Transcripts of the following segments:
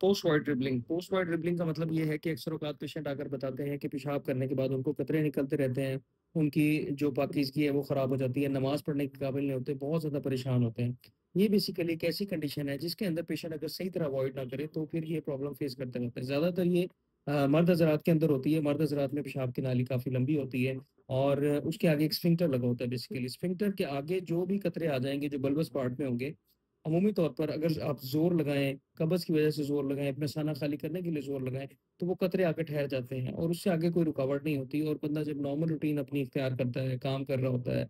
Post wide dribbling का मतलब ये है कि अक्सर औक़ात पेशेंट आकर बताते हैं कि पेशाब करने के बाद उनको कतरे निकलते रहते हैं। उनकी जो पाकीज़गी है वो ख़राब हो जाती है, नमाज़ पढ़ने के काबिल नहीं होते, बहुत ज़्यादा परेशान होते हैं। ये बेसिकली एक ऐसी कंडीशन है जिसके अंदर पेशेंट अगर सही तरह अवॉइड ना करे तो फिर ये प्रॉब्लम फ़ेस करते रहते हैं। ज़्यादातर ये मर्द हज़रात के अंदर होती है, मर्द हज़रात में पेशाब की नाली काफ़ी लंबी होती है और उसके आगे एक स्फिंक्टर लगा होता है बेसिकली। स्फिंक्टर के आगे जो भी कतरे आ जाएँगे जो बल्बस पार्ट में होंगे, अमूमी तौर पर अगर आप ज़ोर लगाएँ, कब्ज़ की वजह से ज़ोर लगाएँ, अपना खाना खाली करने के लिए ज़ोर लगाएँ, तो वो कतरे आके ठहर जाते हैं और उससे आगे कोई रुकावट नहीं होती और बंदा जब नॉर्मल रूटीन अपनी इख्तियार करता है, काम कर रहा होता है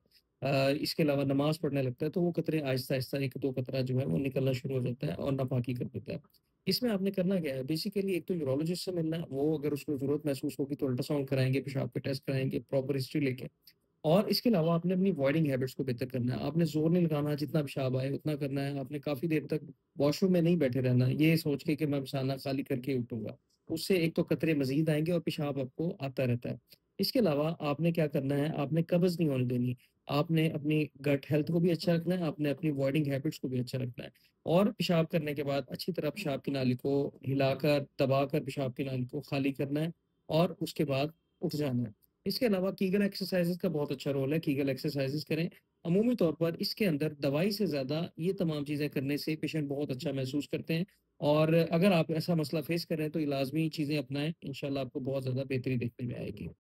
इसके अलावा नमाज़ पढ़ने लगता है, तो वो कतरे आहिस्ता-आहिस्ता 1-2 कतरा जो है वो निकलना शुरू हो जाता है और नापाकी कर देता है। इसमें आपने करना क्या है, बेसिकली एक तो यूरोलॉजिस्ट से मिलना है, वो अगर उसको ज़रूरत महसूस होगी तो अल्ट्रासाउंड कराएँगे, पेशाब के टेस्ट कराएँगे, प्रॉपर हिस्ट्री लेके। और इसके अलावा आपने अपनी अवॉइडिंग हैबिट्स को बेहतर करना है। आपने ज़ोर नहीं लगाना, जितना पेशाब आए उतना करना है। आपने काफ़ी देर तक वॉशरूम में नहीं बैठे रहना है, ये सोच के कि मैं खाना खाली करके ही उठूँगा। उससे एक तो कतरे मज़ीद आएँगे और पेशाब आपको आता रहता है। इसके अलावा आपने क्या करना है, आपने कब्ज़ नहीं होने देनी। आपने अपनी गट हेल्थ को भी अच्छा रखना है, आपने अपनी अवॉइडिंग हैबिट्स को भी अच्छा रखना है। और पेशाब करने के बाद अच्छी तरह पेशाब की नाली को हिलाकर, दबाकर पेशाब की नाली को खाली करना है और उसके बाद उठ जाना है। इसके अलावा कीगल एक्सरसाइज़ेज़ का बहुत अच्छा रोल है, कीगल एक्सरसाइज़ेज़ करें। अमूमी तौर पर इसके अंदर दवाई से ज़्यादा ये तमाम चीज़ें करने से पेशेंट बहुत अच्छा महसूस करते हैं और अगर आप ऐसा मसला फ़ेस कर रहे हैं तो ये लाज़मी चीज़ें अपनाएँ, इंशाअल्लाह आपको बहुत ज़्यादा बेहतरी देखने में आएगी।